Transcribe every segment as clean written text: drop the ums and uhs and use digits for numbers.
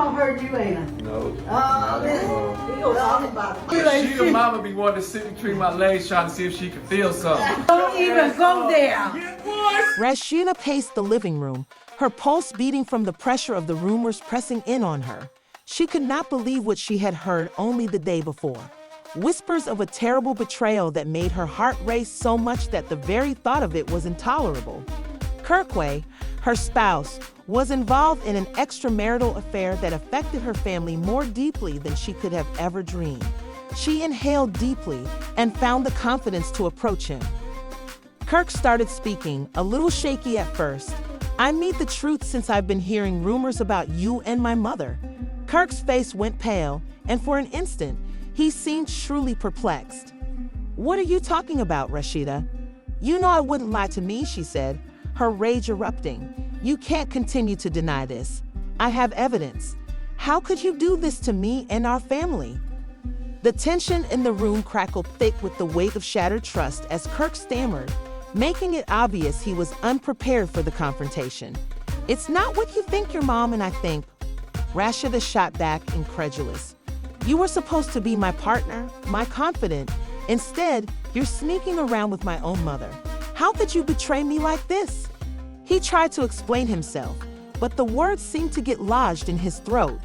mama heard you, ain't I? No. Oh, We gonna talk about it. Rasheeda mama be wanting to sit between my legs trying to see if she can feel something. Don't even go there. Rasheeda paced the living room, her pulse beating from the pressure of the rumors pressing in on her. She could not believe what she had heard only the day before. Whispers of a terrible betrayal that made her heart race so much that the very thought of it was intolerable. Kirkway, her spouse, was involved in an extramarital affair that affected her family more deeply than she could have ever dreamed. She inhaled deeply and found the confidence to approach him. Kirk started speaking, a little shaky at first. "I need the truth since I've been hearing rumors about you and my mother." Kirk's face went pale, and for an instant, he seemed truly perplexed. "What are you talking about, Rasheeda?" "You know I wouldn't lie to me," she said, her rage erupting. "You can't continue to deny this. I have evidence. How could you do this to me and our family?" The tension in the room crackled thick with the weight of shattered trust as Kirk stammered, making it obvious he was unprepared for the confrontation. "It's not what you think, your mom and I think." Rasheeda shot back, incredulous. "You were supposed to be my partner, my confidant. Instead, you're sneaking around with my own mother. How could you betray me like this?" He tried to explain himself, but the words seemed to get lodged in his throat.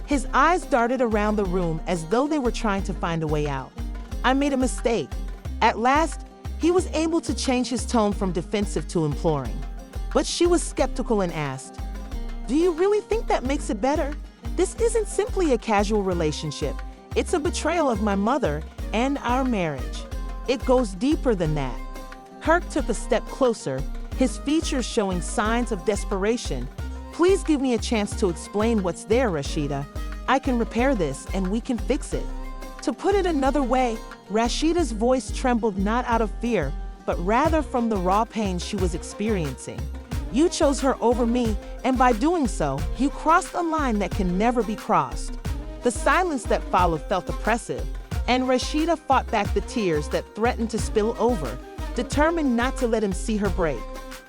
His eyes darted around the room as though they were trying to find a way out. "I made a mistake." At last, he was able to change his tone from defensive to imploring. But she was skeptical and asked, "Do you really think that makes it better? This isn't simply a casual relationship. It's a betrayal of my mother and our marriage. It goes deeper than that." Kirk took a step closer, his features showing signs of desperation. "Please give me a chance to explain what's there, Rasheeda. I can repair this and we can fix it." To put it another way, Rasheeda's voice trembled not out of fear, but rather from the raw pain she was experiencing. "You chose her over me, and by doing so, you crossed a line that can never be crossed." The silence that followed felt oppressive, and Rasheeda fought back the tears that threatened to spill over, determined not to let him see her break.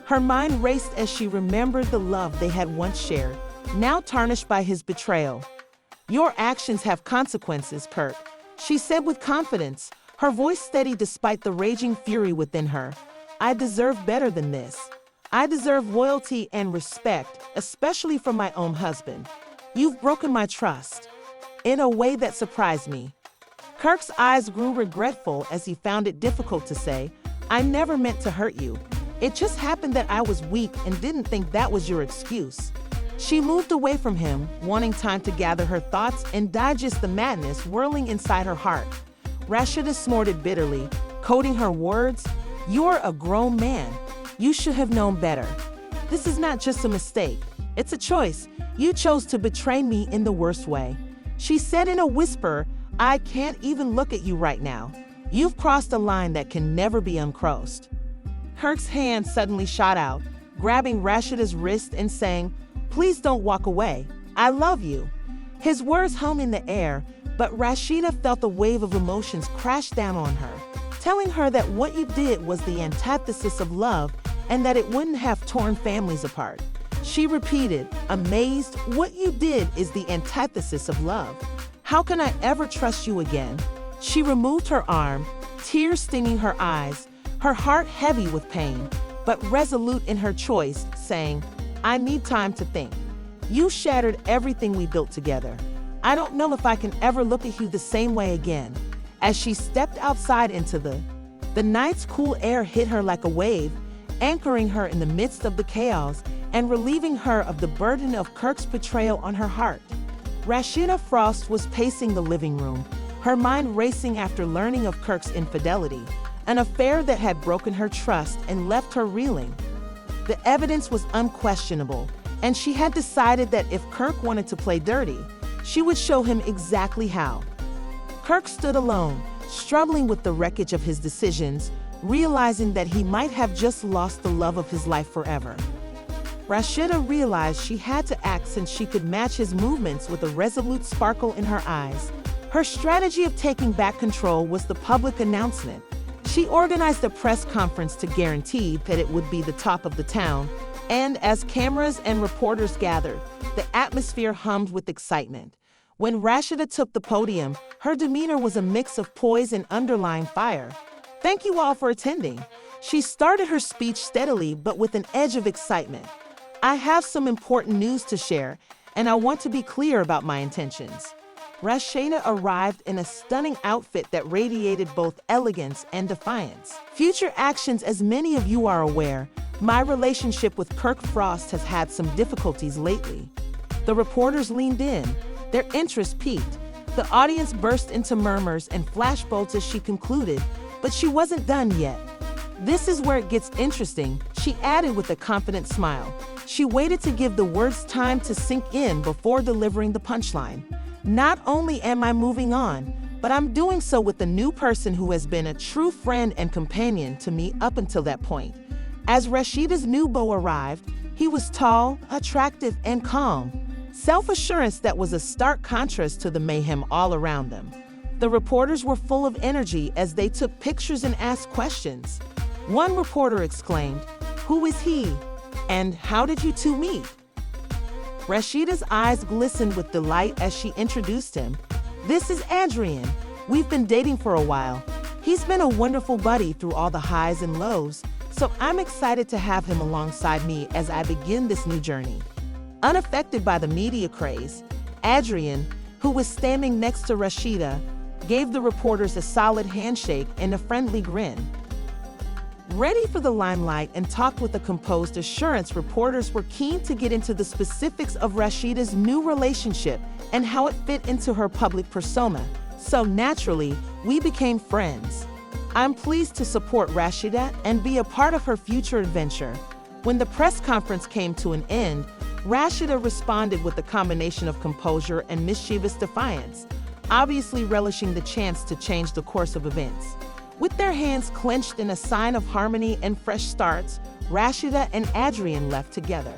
Her mind raced as she remembered the love they had once shared, now tarnished by his betrayal. "Your actions have consequences, Kirk," she said with confidence, her voice steady despite the raging fury within her. "I deserve better than this. I deserve loyalty and respect, especially from my own husband. You've broken my trust." In a way that surprised me. Kirk's eyes grew regretful as he found it difficult to say, "I never meant to hurt you. It just happened that I was weak and didn't think that was your excuse." She moved away from him, wanting time to gather her thoughts and digest the madness whirling inside her heart. Rasheeda snorted bitterly, coding her words, "You're a grown man. You should have known better. This is not just a mistake. It's a choice. You chose to betray me in the worst way." She said in a whisper, "I can't even look at you right now. You've crossed a line that can never be uncrossed." Kirk's hand suddenly shot out, grabbing Rasheeda's wrist and saying, "Please don't walk away. I love you." His words hung in the air, but Rasheeda felt a wave of emotions crash down on her, telling her that what you did was the antithesis of love and that it wouldn't have torn families apart. She repeated, amazed, "What you did is the antithesis of love. How can I ever trust you again?" She removed her arm, tears stinging her eyes, her heart heavy with pain, but resolute in her choice, saying, "I need time to think. You shattered everything we built together. I don't know if I can ever look at you the same way again." As she stepped outside into the night's cool air hit her like a wave, anchoring her in the midst of the chaos and relieving her of the burden of Kirk's betrayal on her heart. Rasheeda Frost was pacing the living room, her mind racing after learning of Kirk's infidelity, an affair that had broken her trust and left her reeling. The evidence was unquestionable, and she had decided that if Kirk wanted to play dirty, she would show him exactly how. Kirk stood alone, struggling with the wreckage of his decisions, realizing that he might have just lost the love of his life forever. Rasheeda realized she had to act since she could match his movements with a resolute sparkle in her eyes. Her strategy of taking back control was the public announcement. She organized a press conference to guarantee that it would be the talk of the town, And as cameras and reporters gathered, the atmosphere hummed with excitement. When Rasheeda took the podium, her demeanor was a mix of poise and underlying fire. "Thank you all for attending." She started her speech steadily but with an edge of excitement. "I have some important news to share, and I want to be clear about my intentions." Rasheeda arrived in a stunning outfit that radiated both elegance and defiance. "Future actions, as many of you are aware, my relationship with Kirk Frost has had some difficulties lately." The reporters leaned in, their interest piqued. The audience burst into murmurs and flashbulbs as she concluded, but she wasn't done yet. "This is where it gets interesting," she added with a confident smile. She waited to give the words time to sink in before delivering the punchline. "Not only am I moving on, but I'm doing so with a new person who has been a true friend and companion to me up until that point." As Rasheeda's new beau arrived, he was tall, attractive, and calm. Self-assurance that was a stark contrast to the mayhem all around them. The reporters were full of energy as they took pictures and asked questions. One reporter exclaimed, "Who is he? And how did you two meet?" Rasheeda's eyes glistened with delight as she introduced him. "This is Adrian. We've been dating for a while. He's been a wonderful buddy through all the highs and lows, so I'm excited to have him alongside me as I begin this new journey." Unaffected by the media craze, Adrian, who was standing next to Rasheeda, gave the reporters a solid handshake and a friendly grin. Ready for the limelight and talked with a composed assurance, reporters were keen to get into the specifics of Rasheeda's new relationship and how it fit into her public persona. So naturally, we became friends. "I'm pleased to support Rasheeda and be a part of her future adventure." When the press conference came to an end, Rasheeda responded with a combination of composure and mischievous defiance, obviously relishing the chance to change the course of events. With their hands clenched in a sign of harmony and fresh starts, Rasheeda and Adrian left together.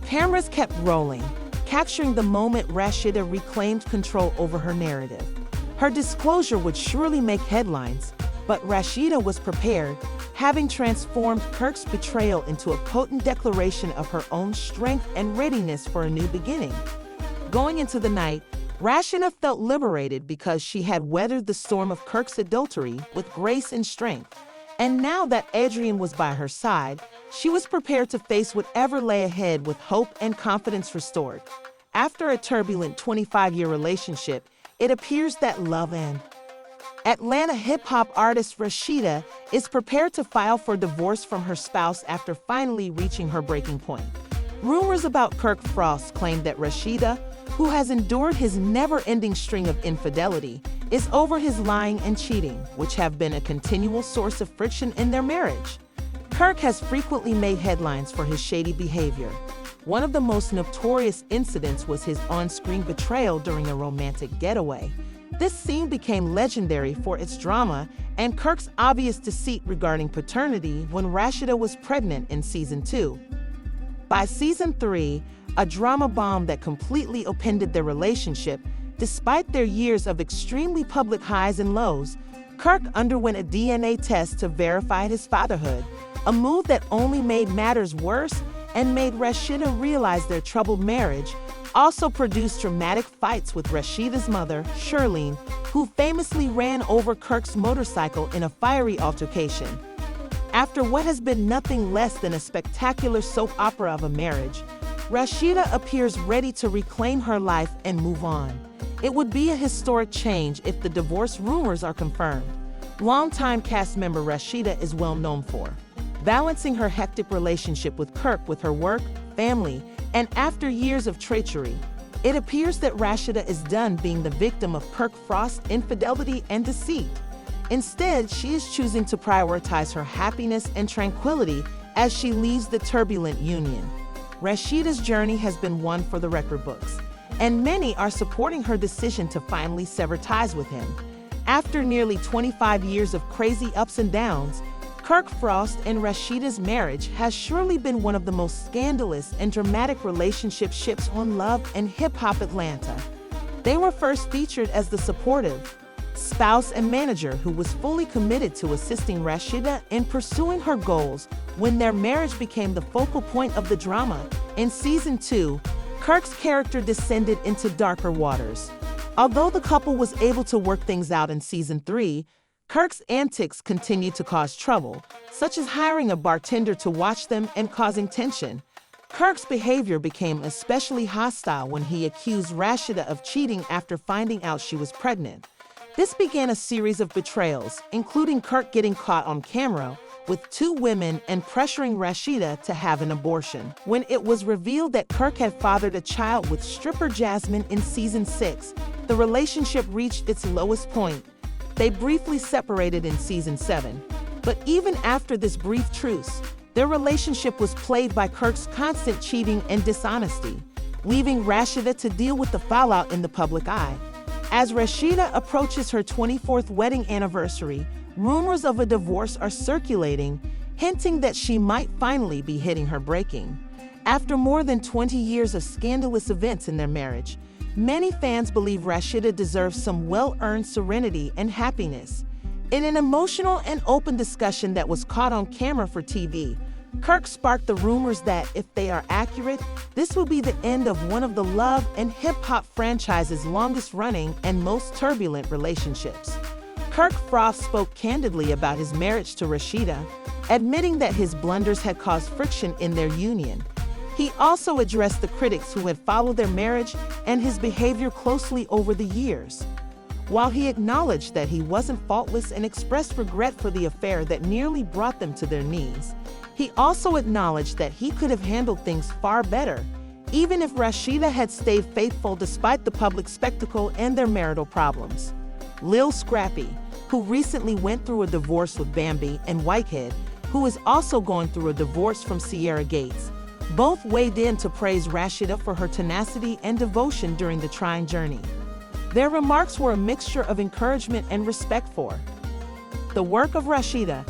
Cameras kept rolling, capturing the moment Rasheeda reclaimed control over her narrative. Her disclosure would surely make headlines, but Rasheeda was prepared, having transformed Kirk's betrayal into a potent declaration of her own strength and readiness for a new beginning. Going into the night, Rasheeda felt liberated because she had weathered the storm of Kirk's adultery with grace and strength. And now that Adrian was by her side, she was prepared to face whatever lay ahead with hope and confidence restored. After a turbulent 25-year relationship, it appears that love ends. Atlanta hip-hop artist Rasheeda is prepared to file for divorce from her spouse after finally reaching her breaking point. Rumors about Kirk Frost claim that Rasheeda, who has endured his never-ending string of infidelity, is over his lying and cheating, which have been a continual source of friction in their marriage. Kirk has frequently made headlines for his shady behavior. One of the most notorious incidents was his on-screen betrayal during a romantic getaway. This scene became legendary for its drama and Kirk's obvious deceit regarding paternity when Rasheeda was pregnant in Season 2. By Season 3, a drama bomb that completely upended their relationship, despite their years of extremely public highs and lows, Kirk underwent a DNA test to verify his fatherhood, a move that only made matters worse and made Rasheeda realize their troubled marriage also produced dramatic fights with Rasheeda's mother, Shirlene, who famously ran over Kirk's motorcycle in a fiery altercation. After what has been nothing less than a spectacular soap opera of a marriage, Rasheeda appears ready to reclaim her life and move on. It would be a historic change if the divorce rumors are confirmed. Longtime cast member Rasheeda is well known for balancing her hectic relationship with Kirk with her work, family, and after years of treachery. It appears that Rasheeda is done being the victim of Kirk Frost's infidelity and deceit. Instead, she is choosing to prioritize her happiness and tranquility as she leaves the turbulent union. Rasheeda's journey has been one for the record books, and many are supporting her decision to finally sever ties with him. After nearly 25 years of crazy ups and downs, Kirk Frost and Rasheeda's marriage has surely been one of the most scandalous and dramatic relationship ships on Love and Hip Hop Atlanta. They were first featured as the supportive, spouse and manager who was fully committed to assisting Rasheeda in pursuing her goals when their marriage became the focal point of the drama. In Season 2, Kirk's character descended into darker waters. Although the couple was able to work things out in Season 3, Kirk's antics continued to cause trouble, such as hiring a bartender to watch them and causing tension. Kirk's behavior became especially hostile when he accused Rasheeda of cheating after finding out she was pregnant. This began a series of betrayals, including Kirk getting caught on camera with 2 women and pressuring Rasheeda to have an abortion. When it was revealed that Kirk had fathered a child with stripper Jasmine in Season 6, the relationship reached its lowest point. They briefly separated in Season 7. But even after this brief truce, their relationship was plagued by Kirk's constant cheating and dishonesty, leaving Rasheeda to deal with the fallout in the public eye. As Rasheeda approaches her 24th wedding anniversary, rumors of a divorce are circulating, hinting that she might finally be hitting her breaking. After more than 20 years of scandalous events in their marriage, many fans believe Rasheeda deserves some well-earned serenity and happiness. In an emotional and open discussion that was caught on camera for TV, Kirk sparked the rumors that, if they are accurate, this will be the end of one of the love and hip-hop franchise's longest-running and most turbulent relationships. Kirk Frost spoke candidly about his marriage to Rasheeda, admitting that his blunders had caused friction in their union. He also addressed the critics who had followed their marriage and his behavior closely over the years. While he acknowledged that he wasn't faultless and expressed regret for the affair that nearly brought them to their knees, he also acknowledged that he could have handled things far better, even if Rasheeda had stayed faithful despite the public spectacle and their marital problems. Lil Scrappy, who recently went through a divorce with Bambi, and Whitehead, who is also going through a divorce from Sierra Gates, both weighed in to praise Rasheeda for her tenacity and devotion during the trying journey. Their remarks were a mixture of encouragement and respect for the work of Rasheeda